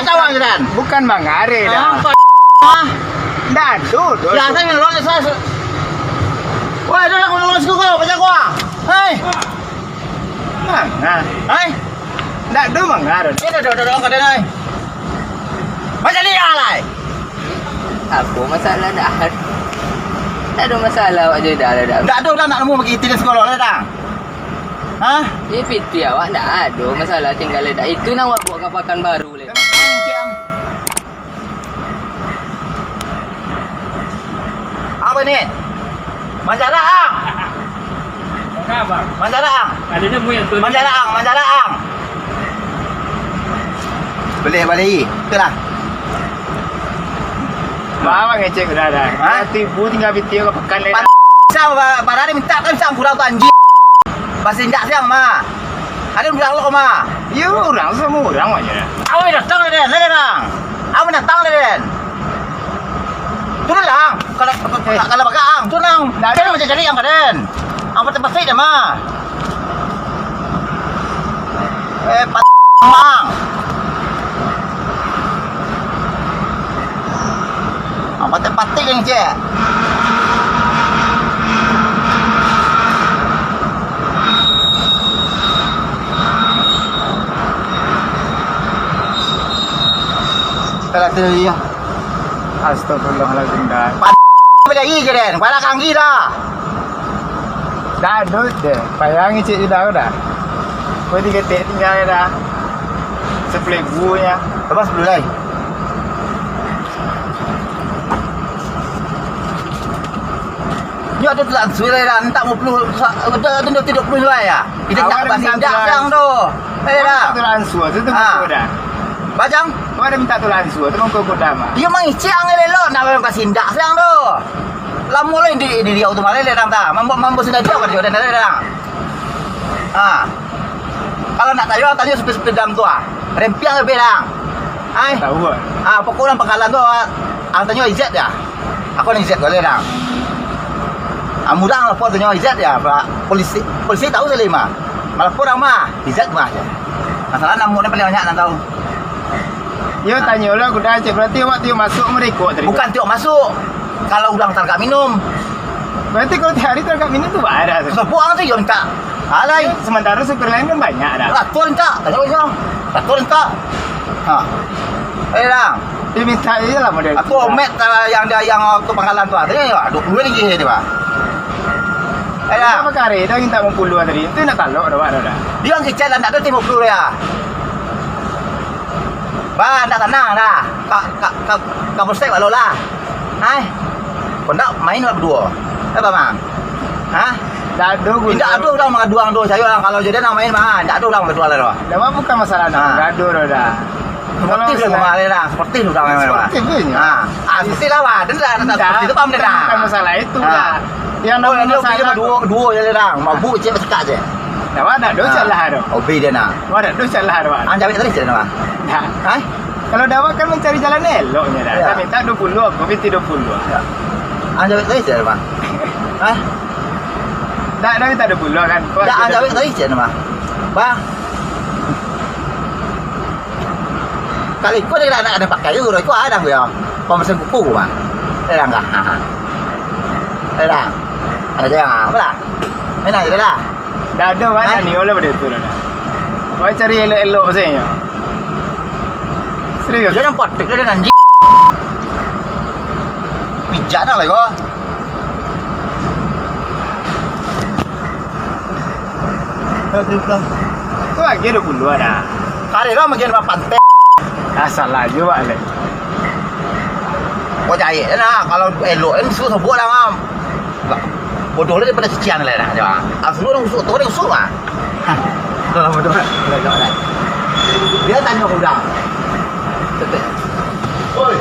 tawang dan. Bukan mangare dah. Dadu. Ya saya ngelon saya. Wah, dah aku ngelon suku kau baca gua. Hei. Mana? Hei. Dadu mangare. Ini dah kau dah. Macam ni alai. Apa masalah dah? Tak ada masalah awak je dah. Tak ada dah nak nemu bagi tiga sekolah dah dah. Hah? Ni piti awak tak ada masalah tinggal dah. Itu nak awak buat kapakan baru le. Apa ni? Manjaraang. Apa? Manjaraang. Ada nemu yang tu. Manjaraang. Boleh balik. Itulah. Bawa ngecek dah dah. Ha? Tibu tinggal biti kau pekan le. Sama barang ni minta kan sang kurang tu anjing. Pasal indak siang mah. Ada bilang lo mah. Ya orang semua orang aja. Awak datang le den, le den. Awak datang le den. Tu lang. Kalau bagang, tu lang. Dah macam jadi yang kaden. Apa tempat saya dah mah. Mang. Apa tempat yang je? Telah dia. Astagfirullahaladzim dah. Lagi je den, pada kanggi dah. Dadu deh. Payah ngecek dah dah. Kau tiga tinggal dah. Seplebu nya. Lepas dulu lagi. Ni ada telan suai dah, tak mau perlu ada tu tidak perlu suai ya. Kita tak pasang dak sang tu. Dah. Tu langsung tu tu dah. Bajang, Kau ada minta tu langsung tu kau dah mah. dia mang iciang elok nak pasang dak sang tu. Lama lain di dia otomatis dah dah. Mampu sudah jauh kan dia dah. Kalau nak tanya sepi-sepi dam tu rempiang lebih dah. Tahu Pokoknya pangkalan tu tanya Izat ya. Aku ni Izat boleh dah. Murang lah tanya Izat ya. Polisi tahu sekali mah. Malah orang mah Izat mah aja. Masalah namun paling banyak nak tahu. Ya tanya lah aku dah cek berarti awak tiup masuk mereka tadi. Bukan tiup masuk. Kalau udang tak minum. Berarti kalau tiap hari tak minum tu ada. Sepuang tu yang tak. Alai. Sementara supir lain kan banyak dah. Ratul tak. Tanya orang. Ratul tak. Dah. Dia minta je lah model. Aku omet yang tu pangkalan tu. Tanya ya, 20 ringgit dia pak. Apa kare dah minta 50 tadi. Itu nak talok dah. Dia orang kecil tak ada 50 dia. Ba, nak tenang dah. Kau mesti kalau lah. Kau nak main berdua. Apa mang? Dah ada gua. Tidak ada orang mengaduang tu. Saya orang kalau jadi nak main mah, tidak ada orang berdua lah. Dah bukan masalah nak gaduh dah. Seperti tu kemarin dah. Seperti tu dah main mah. Seperti punya. Mesti lah wah. Dan seperti tu pam dah. Bukan masalah itu lah. Yang namanya masalah dua je dah. Mabuk je bercakap je. Dah ada dosa lah dah. Obi dia nak. Ada dosa lah dah. Anjawab tadi je nak. Kalau dakwah kan mencari jalan eloknya dah. Kita minta 20, aku minta 20. Anjawab tadi je nak. Dah minta 20 kan. Dah anjawab tadi je nak. Bang. Kali kau dia nak ada pakai tu, kau ada ke ya? Kau mesin kuku bang. Ada enggak? Ada. Ada apa lah? Mana ada lah? Dah ada mana ni oleh pada tu dah. Kau cari elok-elok saja. Serius? Dia nampak dia ada anjing. Pijat lah kau. Tu lagi 20 ada. Kali kau mungkin apa pantai. Salah juga le. Kau cari lah. Kalau elok kan suruh sebut lah ngam. Bodoh lah daripada cician lah dah. Asal orang usuk tu orang usuk ah. Dah bodoh lah. Dia tanya aku dah. Oi.